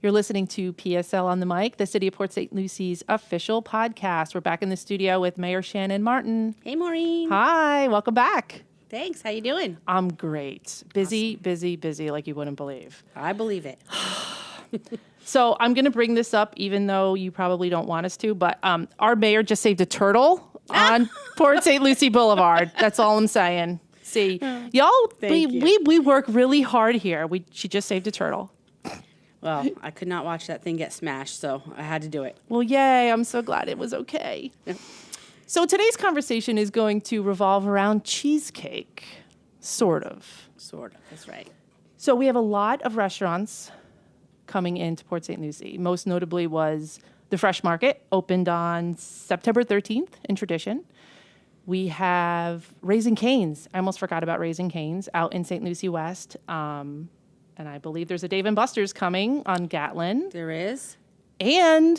You're listening to PSL on the Mic, the City of Port St. Lucie's official podcast. We're back in the studio with Mayor Shannon Martin. Hey, Maureen. Hi, welcome back. Thanks. How you doing? I'm great. Busy, busy like you wouldn't believe. I believe it. So I'm going to bring this up, even though you probably don't want us to, but our mayor just saved a turtle on Port St. Lucie Boulevard. That's all I'm saying. See, y'all, we work really hard here. She just saved a turtle. Well, I could not watch that thing get smashed, so I had to do it. Well, yay. I'm so glad it was okay. So today's conversation is going to revolve around cheesecake. Sort of. Sort of. That's right. So we have a lot of restaurants coming into Port St. Lucie. Most notably was the Fresh Market, opened on September 13th in Tradition. We have Raising Cane's. I almost forgot about Raising Cane's out in St. Lucie West. And I believe there's a Dave & Buster's coming on Gatlin. There is. And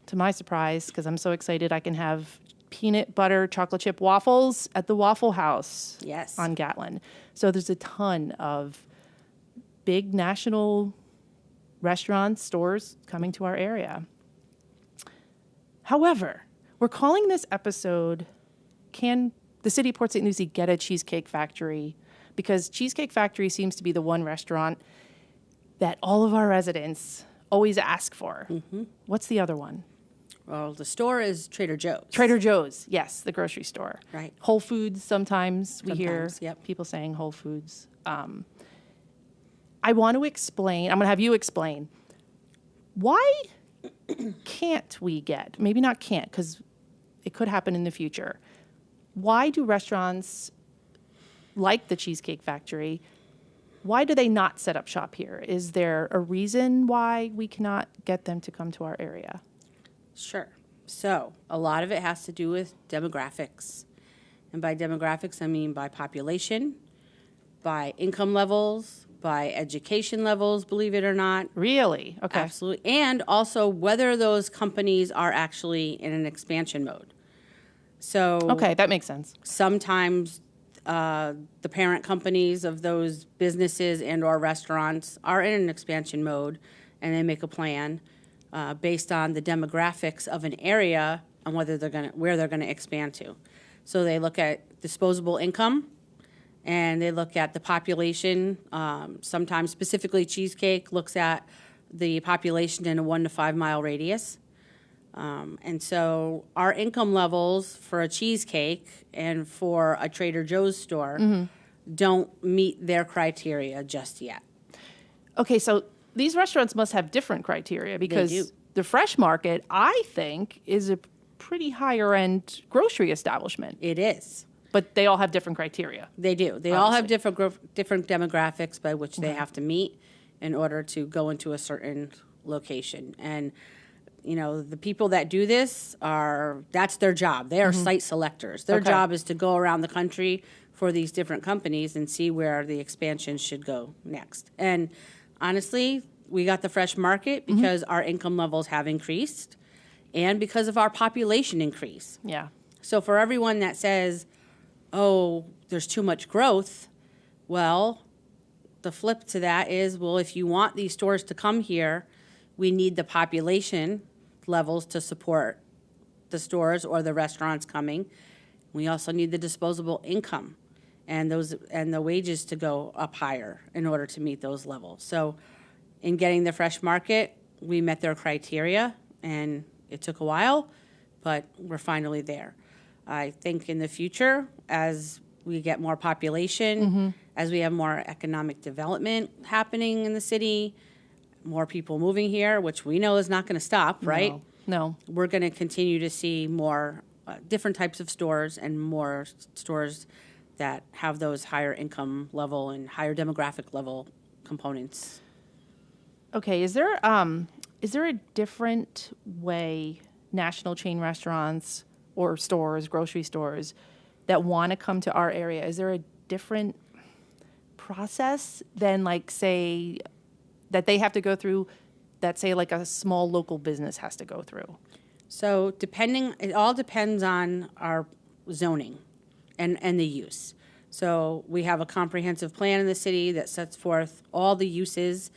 to my surprise, because I'm so excited, I can have peanut butter chocolate chip waffles at the Waffle House. Yes. On Gatlin. So there's a ton of big national restaurants, stores coming to our area. However, we're calling this episode, Can the City of Port St. Lucie Get a Cheesecake Factory? Because Cheesecake Factory seems to be the one restaurant that all of our residents always ask for. Mm-hmm. What's the other one? Well, the store is Trader Joe's. Trader Joe's, yes, the grocery store. Right. Whole Foods, sometimes we hear yep. people saying Whole Foods. I want to explain, I'm going to have you explain, why can't we get, maybe not can't, because it could happen in the future, why do restaurants like the Cheesecake Factory, why do they not set up shop here? Is there a reason why we cannot get them to come to our area? Sure. So a lot of it has to do with demographics. And by demographics, I mean by population, by income levels, by education levels, believe it or not. Really? Okay. Absolutely. And also whether those companies are actually in an expansion mode. So okay, that makes sense. Sometimes the parent companies of those businesses and or restaurants are in an expansion mode, and they make a plan based on the demographics of an area and where they're gonna expand to. So they look at disposable income, and they look at the population. Sometimes specifically Cheesecake looks at the population in a 1 to 5 mile radius. And so our income levels for a cheesecake and for a Trader Joe's store don't meet their criteria just yet. Okay, so these restaurants must have different criteria because the Fresh Market, I think, is a pretty higher end grocery establishment. It is. But they all have different criteria. They do. They all have different demographics by which they have to meet in order to go into a certain location. And you know, the people that do this that's their job. They are site selectors. Their job is to go around the country for these different companies and see where the expansion should go next. And honestly, we got the Fresh Market because our income levels have increased and because of our population increase. Yeah. So for everyone that says, oh, there's too much growth, well, the flip to that is, well, if you want these stores to come here, we need the population levels to support the stores or the restaurants coming. We also need the disposable income and the wages to go up higher in order to meet those levels. So in getting the Fresh Market, we met their criteria, and it took a while, but we're finally there. I think in the future, as we get more population, as we have more economic development happening in the city, more people moving here, which we know is not going to stop, right? No. We're going to continue to see more different types of stores and more stores that have those higher income level and higher demographic level components. Okay, is there a different way national chain restaurants or stores, grocery stores, that want to come to our area? Is there a different process than, like, say, that they have to go through that, say, like a small local business has to go through? So it all depends on our zoning and the use. So we have a comprehensive plan in the city that sets forth all the uses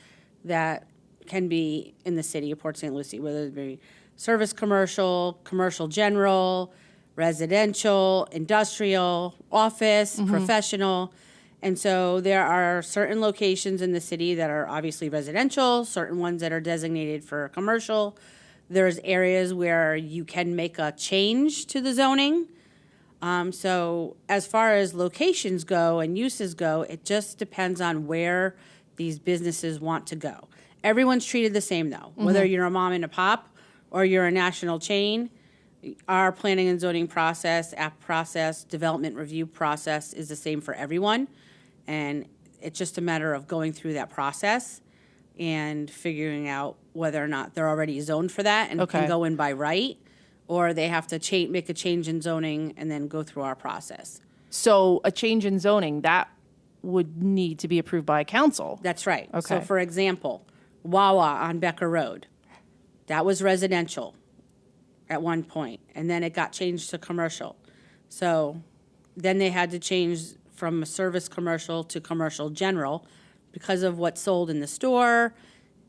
that can be in the city of Port St. Lucie, whether it be service commercial, commercial general, residential, industrial, office, professional. And so there are certain locations in the city that are obviously residential, certain ones that are designated for commercial. There's areas where you can make a change to the zoning. So as far as locations go and uses go, it just depends on where these businesses want to go. Everyone's treated the same, though. Whether you're a mom and a pop or you're a national chain, our planning and zoning process, app process, development review process is the same for everyone. And it's just a matter of going through that process and figuring out whether or not they're already zoned for that and can go in by right, or they have to make a change in zoning and then go through our process. So a change in zoning, that would need to be approved by council. That's right. Okay. So for example, Wawa on Becker Road, that was residential at one point, and then it got changed to commercial. So then they had to change from a service commercial to commercial general because of what's sold in the store,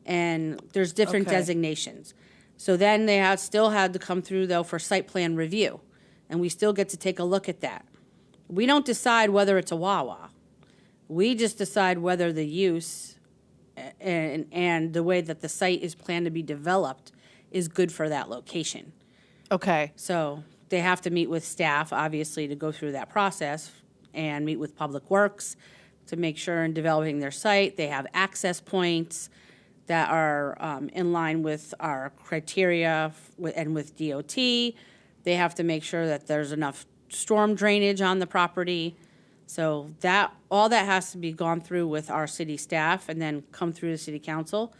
and there's different designations. So then they still had to come through, though, for site plan review, and we still get to take a look at that. We don't decide whether it's a Wawa. We just decide whether the use and the way that the site is planned to be developed is good for that location. Okay. So they have to meet with staff, obviously, to go through that process and meet with Public Works to make sure in developing their site, they have access points that are in line with our criteria and with DOT. They have to make sure that there's enough storm drainage on the property. So all that has to be gone through with our city staff and then come through the city council.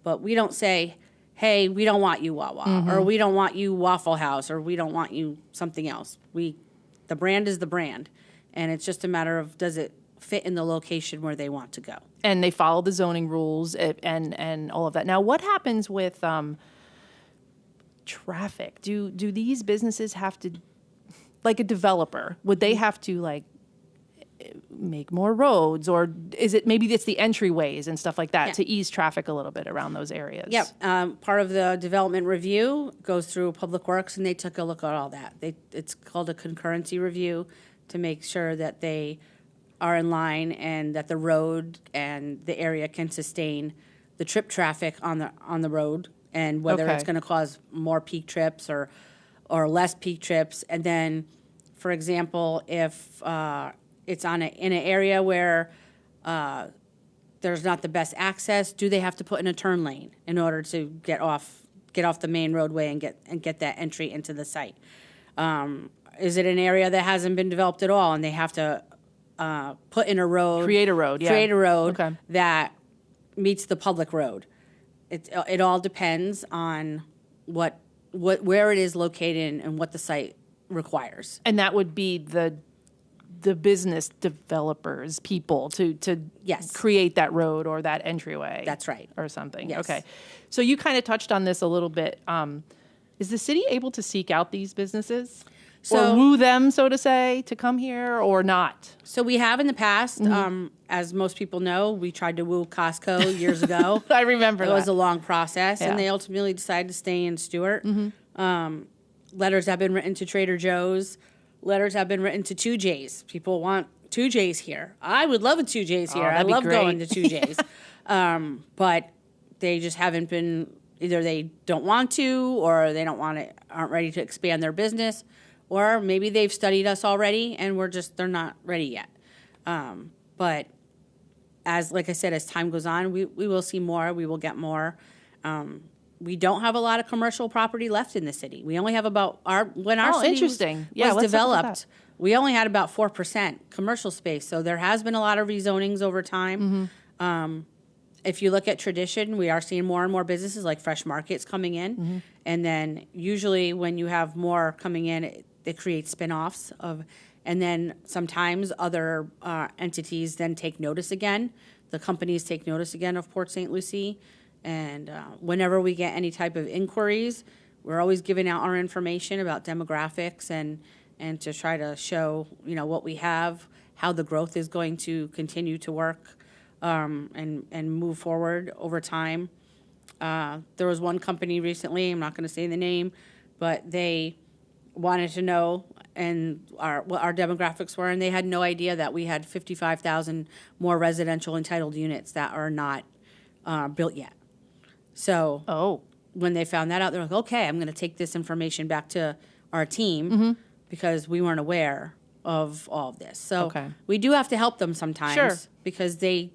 But we don't say, hey, we don't want you Wawa, or we don't want you Waffle House, or we don't want you something else. The brand is the brand, and it's just a matter of does it fit in the location where they want to go. And they follow the zoning rules and all of that. Now, what happens with traffic? Do these businesses have to, like a developer, would they have to like make more roads, or is it maybe it's the entryways and stuff like that to ease traffic a little bit around those areas? Yep. Part of the development review goes through Public Works, and they took a look at all that. It's called a concurrency review to make sure that they are in line and that the road and the area can sustain the trip traffic on the road, and whether it's going to cause more peak trips or less peak trips. And then, for example, if it's in an area where there's not the best access, do they have to put in a turn lane in order to get off the main roadway and get that entry into the site? Is it an area that hasn't been developed at all and they have to put in a road, create a road that meets the public road? It all depends on where it is located and what the site requires. And that would be the business developers, people to create that road or that entryway. That's right. Or something. Yes. Okay. So you kind of touched on this a little bit. Is the city able to seek out these businesses? Or woo them, so to say, to come here or not? So we have in the past. As most people know, we tried to woo Costco years ago. I remember that. It was a long process, and they ultimately decided to stay in Stewart. Letters have been written to Trader Joe's. Letters have been written to 2J's. People want 2J's here. I would love a 2J's here. I love going to 2J's. But they just haven't been, either they don't want to, or they aren't ready to expand their business. Or maybe they've studied us already and they're not ready yet. But like I said, as time goes on, we will see more, we will get more. We don't have a lot of commercial property left in the city. We only have about when our city was developed, we only had about 4% commercial space. So there has been a lot of rezonings over time. If you look at tradition, we are seeing more and more businesses like fresh markets coming in. And then usually when you have more coming in, it creates spin-offs and then sometimes other entities then take notice again. The companies take notice again of Port St. Lucie. And whenever we get any type of inquiries, we're always giving out our information about demographics and to try to show, what we have, how the growth is going to continue to work and move forward over time. There was one company recently, I'm not going to say the name, but they wanted to know what our demographics were, and they had no idea that we had 55,000 more residential entitled units that are not built yet. So when they found that out, they're like, okay, I'm going to take this information back to our team because we weren't aware of all of this. So we do have to help them sometimes because a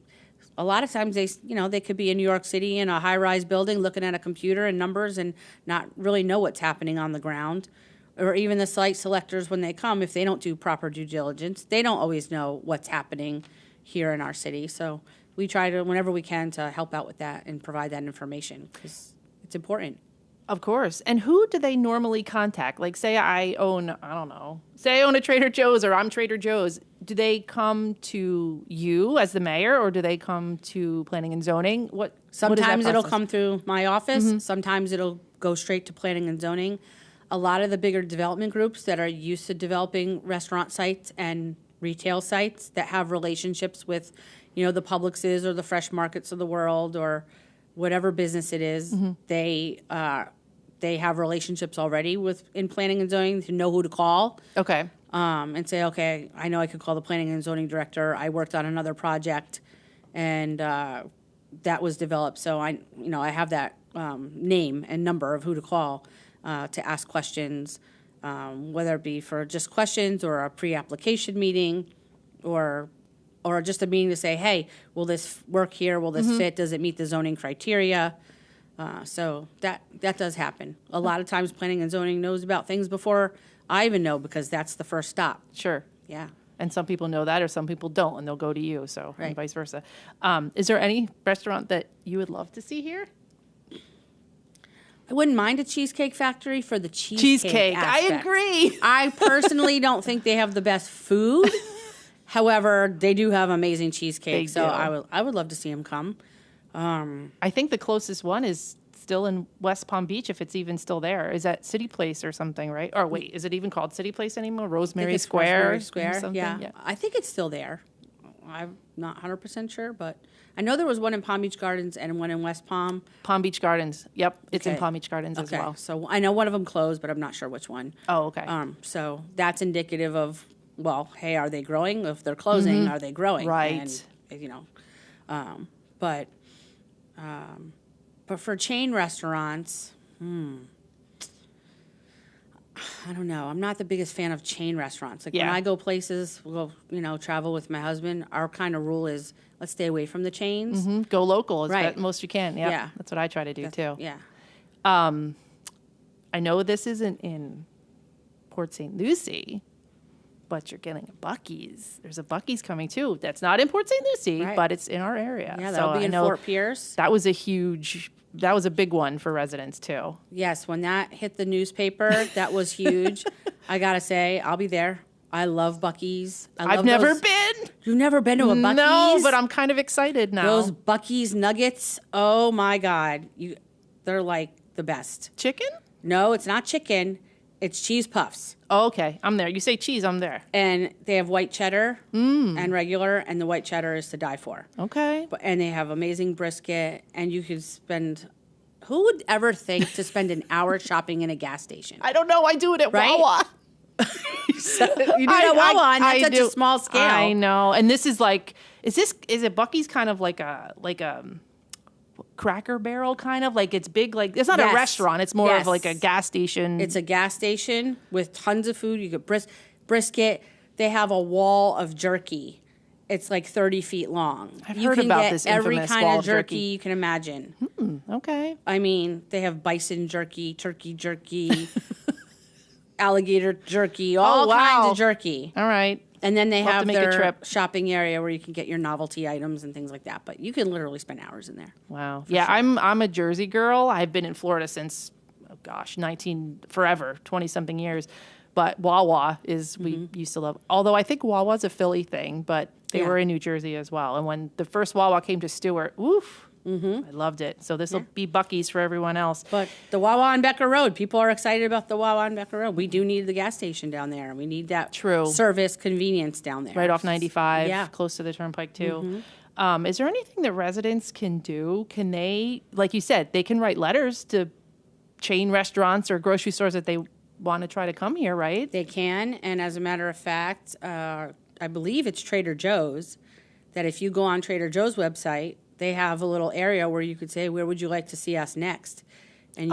lot of times they could be in New York City in a high-rise building looking at a computer and numbers and not really know what's happening on the ground. Or even the site selectors, when they come, if they don't do proper due diligence, they don't always know what's happening here in our city. So we try to, whenever we can, to help out with that and provide that information because it's important. Of course. And who do they normally contact? Like, say I own a Trader Joe's or I'm Trader Joe's. Do they come to you as the mayor or do they come to planning and zoning? Sometimes it'll come through my office. Sometimes it'll go straight to planning and zoning. A lot of the bigger development groups that are used to developing restaurant sites and retail sites that have relationships with, the Publixes or the Fresh Markets of the world or whatever business it is, they have relationships already in planning and zoning to know who to call. Okay. And say, okay, I know I could call the planning and zoning director. I worked on another project, and that was developed. So I have that name and number of who to call to ask questions, whether it be for just questions or a pre-application meeting, or just a meeting to say, hey, will this work here? Will this fit? Does it meet the zoning criteria? So that does happen. A lot of times planning and zoning knows about things before I even know because that's the first stop. Sure. Yeah. And some people know that or some people don't, and they'll go to you, and vice versa. Is there any restaurant that you would love to see here? I wouldn't mind a Cheesecake Factory for the cheesecake aspect. I agree. I personally don't think they have the best food. However, they do have amazing cheesecake, so I would love to see them come. I think the closest one is still in West Palm Beach, if it's even still there. Is that City Place or something, right? Or wait, is it even called City Place anymore? Rosemary Square? Rosemary Square, yeah. I think it's still there. I'm not 100% sure, but I know there was one in Palm Beach Gardens and one in West Palm. Palm Beach Gardens. Yep, it's in Palm Beach Gardens as well. So I know one of them closed, but I'm not sure which one. Oh, okay. So that's indicative of, well, hey, are they growing? If they're closing, are they growing? Right. And, but for chain restaurants, I don't know. I'm not the biggest fan of chain restaurants. Like when I go places, we'll travel with my husband, our kind of rule is let's stay away from the chains. Go local as most you can. Yep. Yeah. That's what I try to do too. Yeah. I know this isn't in Port St. Lucie, but you're getting a Buc-ee's. There's a Buc-ee's coming too. That's not in Port St. Lucie, but it's in our area. Yeah, that'll be in Fort Pierce. That was a big one for residents too. Yes, when that hit the newspaper, that was huge. I gotta say, I'll be there. I love Buc-ee's. I've never been. You've never been to a Buc-ee's? No, but I'm kind of excited now. Those Buc-ee's nuggets, oh my God. They're like the best. Chicken? No, it's not chicken. It's cheese puffs. Oh, okay. I'm there. You say cheese, I'm there. And they have white cheddar and regular, and the white cheddar is to die for. Okay. And they have amazing brisket, and you could spend... Who would ever think to spend an hour shopping in a gas station? I don't know. I do it at Wawa. You do it at Wawa, and that's such a small scale. I know. And this is like... Is it Buc-ee's kind of like a Cracker Barrel kind of? Like it's big, like... It's not a restaurant. It's more of like a gas station. It's a gas station with tons of food. You get brisket. They have a wall of jerky. It's like 30 feet long. I've heard about this infamous every kind wall of jerky you can imagine. Okay. I mean, they have bison jerky, turkey jerky, alligator jerky, all kinds of jerky. All right. And then they have their shopping area where you can get your novelty items and things like that. But you can literally spend hours in there. Wow. Yeah, sure. I'm a Jersey girl. I've been in Florida since, 20-something years. But Wawa is, we used to love, although I think Wawa's a Philly thing, but they were in New Jersey as well. And when the first Wawa came to Stewart, I loved it. So this will be Buc-ee's for everyone else. But the Wawa on Becker Road, people are excited about the Wawa on Becker Road. We do need the gas station down there. We need that service convenience down there. Right off 95, close to the Turnpike too. Is there anything that residents can do? Can they, like you said, they can write letters to chain restaurants or grocery stores that they want to try to come here, right? They can, and as a matter of fact, I believe it's Trader Joe's, that if you go on Trader Joe's website, they have a little area where you could say, where would you like to see us next? And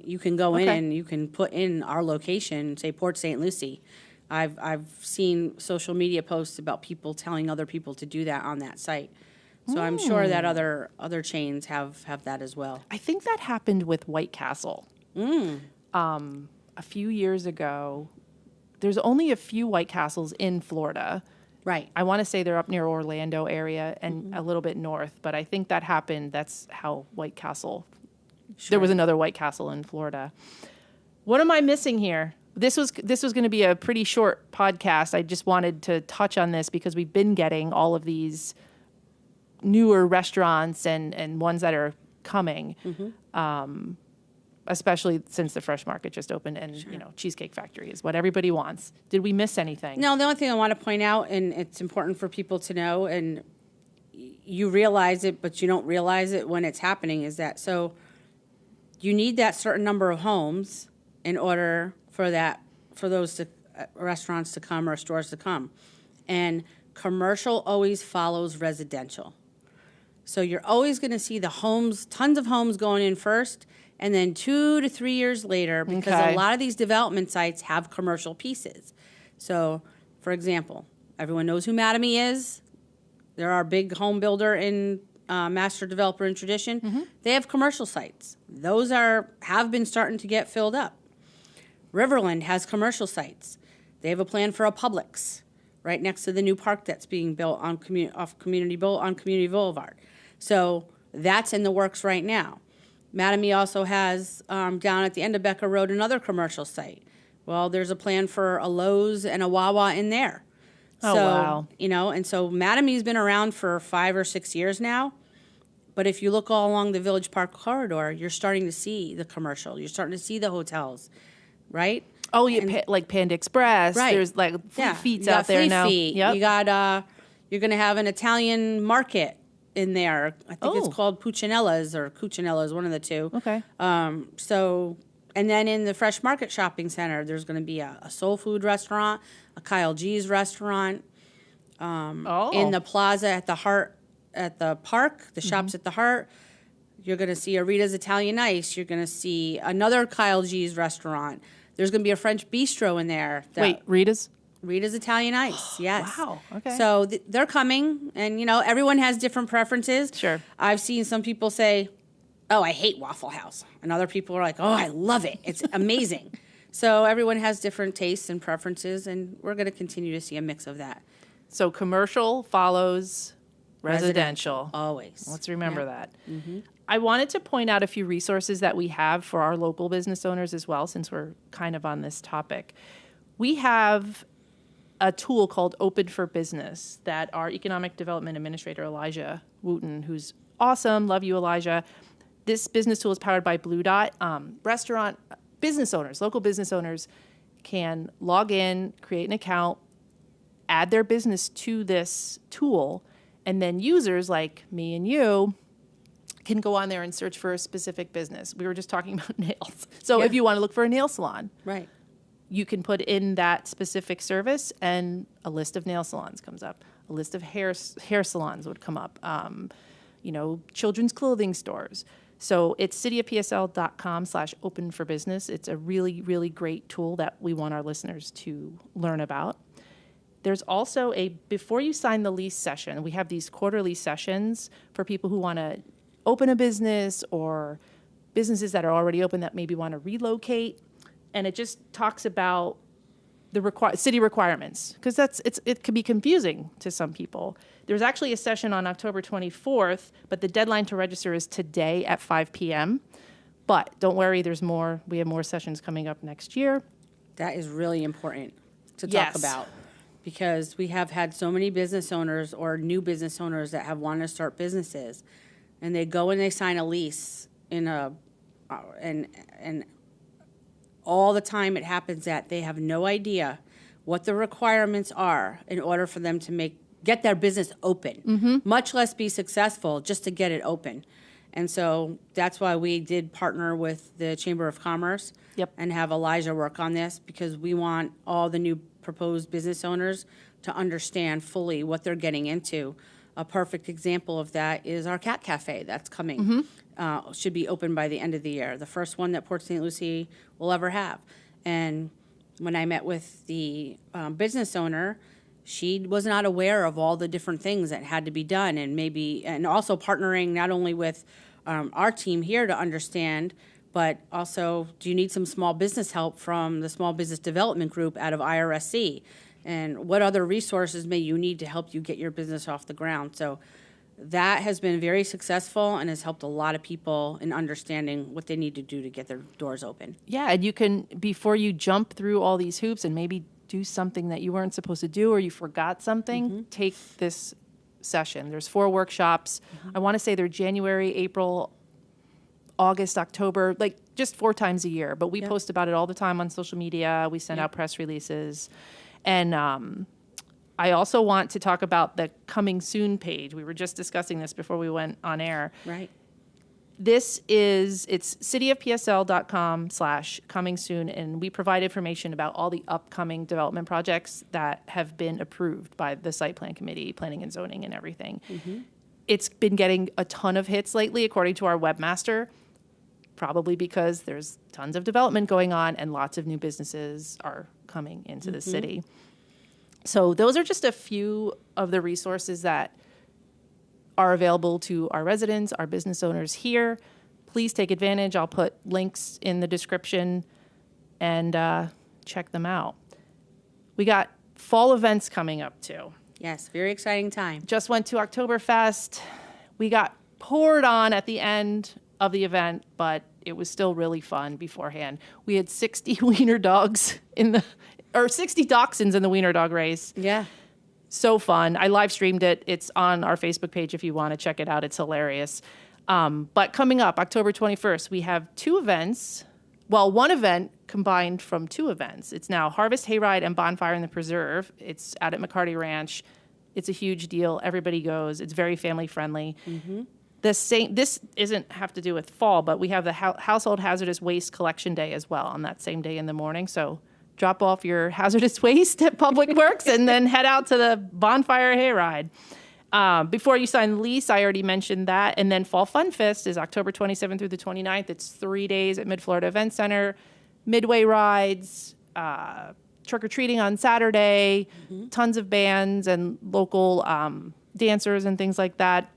you can go in and you can put in our location, say Port St. Lucie. I've seen social media posts about people telling other people to do that on that site. So I'm sure that other chains have that as well. I think that happened with White Castle. A few years ago. There's only a few White Castles in Florida. Right. I want to say they're up near Orlando area and a little bit north, but I think that happened. That's how White Castle. Sure. There was another White Castle in Florida. What am I missing here? This was going to be a pretty short podcast. I just wanted to touch on this because we've been getting all of these newer restaurants and ones that are coming, especially since the Fresh Market just opened and, Cheesecake Factory is what everybody wants. Did we miss anything? No, the only thing I want to point out, and it's important for people to know, and you realize it, but you don't realize it when it's happening, is that so you need that certain number of homes in order for those restaurants to come or stores to come. And commercial always follows residential. So you're always going to see the homes, tons of homes going in first, and then 2 to 3 years later, because a lot of these development sites have commercial pieces. So, for example, everyone knows who Mattamy is. They're our big home builder in master developer in tradition. They have commercial sites. Those have been starting to get filled up. Riverland has commercial sites. They have a plan for a Publix right next to the new park that's being built on Community Boulevard. So that's in the works right now. Mattamy also has down at the end of Becker Road another commercial site. Well, there's a plan for a Lowe's and a Wawa in there. Oh, so, wow. And so Mattamy's been around for 5 or 6 years now. But if you look all along the Village Park corridor, you're starting to see the commercial. You're starting to see the hotels, right? Oh, like Panda Express. Right. There's like Fleet Feet's out there now. Yep. You got, you're going to have an Italian market in there. I think it's called Puccinella's or Cucinella's, one of the two. Okay. And then in the Fresh Market Shopping Center, there's going to be a soul food restaurant, a Kyle G's restaurant. In the plaza at the Heart, at the park, the shops at the Heart, you're going to see a Rita's Italian Ice. You're going to see another Kyle G's restaurant. There's going to be a French bistro in there. Wait, Rita's? Rita's Italian Ice, yes. Wow, okay. So they're coming, and, everyone has different preferences. Sure. I've seen some people say, oh, I hate Waffle House. And other people are like, oh, I love it. It's amazing. So everyone has different tastes and preferences, and we're going to continue to see a mix of that. So commercial follows residential. Always. Let's remember that. I wanted to point out a few resources that we have for our local business owners as well, since we're kind of on this topic. We have a tool called Open for Business that our Economic Development Administrator, Elijah Wooten, who's awesome, love you, Elijah. This business tool is powered by Blue Dot. Restaurant business owners, local business owners can log in, create an account, add their business to this tool, and then users like me and you can go on there and search for a specific business. We were just talking about nails. So if you want to look for a nail salon, right, you can put in that specific service and a list of nail salons comes up. A list of hair salons would come up. Children's clothing stores. So it's cityofpsl.com/open for business. It's a really, really great tool that we want our listeners to learn about. There's also before you sign the lease session, we have these quarterly sessions for people who want to open a business or businesses that are already open that maybe want to relocate. And it just talks about the city requirements, because it can be confusing to some people. There's actually a session on October 24th, but the deadline to register is today at 5 p.m. But don't worry, there's more. We have more sessions coming up next year. That is really important to talk about, because we have had so many business owners or new business owners that have wanted to start businesses, and they go and they sign a lease and all the time it happens that they have no idea what the requirements are in order for them to make get their business open, much less be successful just to get it open. And so that's why we did partner with the Chamber of Commerce and have Elijah work on this, because we want all the new proposed business owners to understand fully what they're getting into. A perfect example of that is our Cat Cafe that's coming. Should be open by the end of the year, the first one that Port St. Lucie will ever have. And when I met with the business owner, she was not aware of all the different things that had to be done, and also partnering not only with our team here to understand, but also, do you need some small business help from the Small Business Development Group out of IRSC? And what other resources may you need to help you get your business off the ground? So that has been very successful and has helped a lot of people in understanding what they need to do to get their doors open. Yeah, and you can, before you jump through all these hoops and maybe do something that you weren't supposed to do or you forgot something, take this session. There's 4 workshops. I want to say they're January, April, August, October, like just 4 times a year. But we post about it all the time on social media. We send out press releases. And I also want to talk about the coming soon page. We were just discussing this before we went on air. Right. It's cityofpsl.com/coming soon, and we provide information about all the upcoming development projects that have been approved by the site plan committee, planning and zoning and everything. It's been getting a ton of hits lately, according to our webmaster, probably because there's tons of development going on and lots of new businesses are coming into the city. So those are just a few of the resources that are available to our residents, our business owners here. Please take advantage. I'll put links in the description and check them out. We got fall events coming up too. Yes, very exciting time. Just went to Oktoberfest. We got poured on at the end of the event, but it was still really fun beforehand. We had 60 wiener dogs 60 dachshunds in the wiener dog race. Yeah. So fun. I live streamed it. It's on our Facebook page if you want to check it out. It's hilarious. But coming up, October 21st, we have 2 events. Well, one event combined from 2 events. It's now Harvest Hayride and Bonfire in the Preserve. It's out at McCarty Ranch. It's a huge deal. Everybody goes. It's very family friendly. This isn't have to do with fall, but we have the Household Hazardous Waste Collection Day as well on that same day in the morning. So drop off your hazardous waste at Public Works and then head out to the Bonfire Hayride. Before you sign the lease, I already mentioned that. And then Fall Fun Fest is October 27th through the 29th. It's 3 days at Mid-Florida Event Center, midway rides, trick-or-treating on Saturday, tons of bands and local dancers and things like that.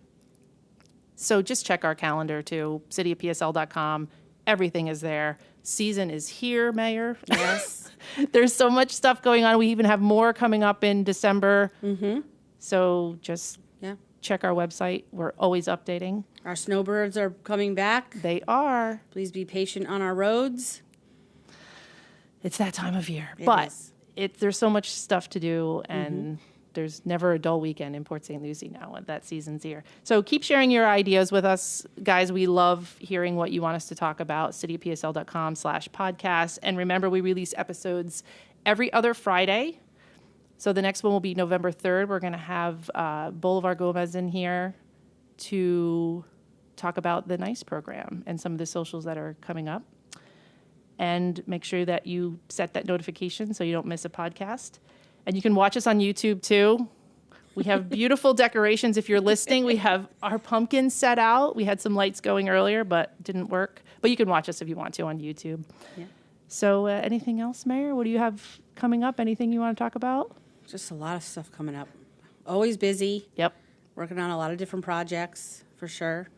So just check our calendar too, cityofpsl.com. Everything is there. Season is here, Mayor. Yes. There's so much stuff going on. We even have more coming up in December. So just check our website. We're always updating. Our snowbirds are coming back. They are. Please be patient on our roads. It's that time of year. It but is. there's so much stuff to do, and there's never a dull weekend in Port St. Lucie now. That season's here. So keep sharing your ideas with us, guys. We love hearing what you want us to talk about. cityofpsl.com/podcast. And remember, we release episodes every other Friday. So the next one will be November 3rd. We're going to have Bolivar Gomez in here to talk about the NICE program and some of the socials that are coming up. And make sure that you set that notification so you don't miss a podcast. And you can watch us on YouTube too. We have beautiful decorations. If you're listening, we have our pumpkins set out. We had some lights going earlier, but didn't work. But you can watch us if you want to on YouTube. Yeah. So anything else, Mayor? What do you have coming up? Anything you want to talk about? Just a lot of stuff coming up. Always busy. Yep. Working on a lot of different projects, for sure.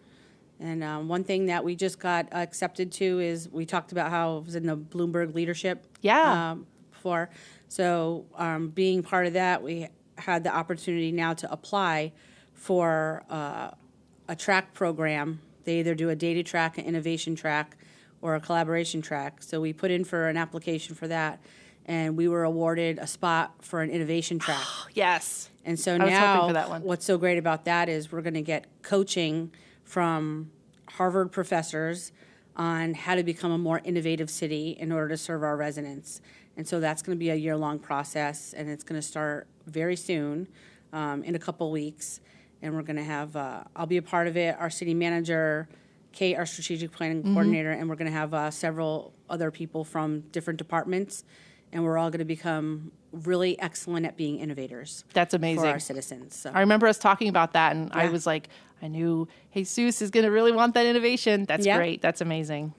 And one thing that we just got accepted to is we talked about how it was in the Bloomberg leadership before. So being part of that, we had the opportunity now to apply for a track program. They either do a data track, an innovation track, or a collaboration track. So we put in for an application for that, and we were awarded a spot for an innovation track. Yes. And so I was hoping now for that one. What's so great about that is we're going to get coaching from Harvard professors on how to become a more innovative city in order to serve our residents. And so that's going to be a year-long process, and it's going to start very soon. in a couple weeks. And we're going to have, I'll be a part of it, our city manager, Kate, our strategic planning coordinator, and we're going to have several other people from different departments. And we're all going to become really excellent at being innovators. That's amazing. For our citizens. So. I remember us talking about that, and I was like, I knew Jesus is going to really want that innovation. That's great. That's amazing.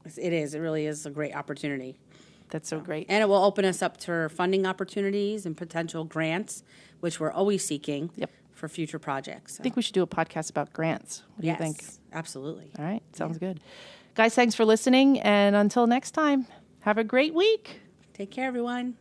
It is. It really is a great opportunity. That's so great. And it will open us up to funding opportunities and potential grants, which we're always seeking for future projects. So. I think we should do a podcast about grants. What do you think? Absolutely. All right. Sounds good. Guys, thanks for listening. And until next time, have a great week. Take care, everyone.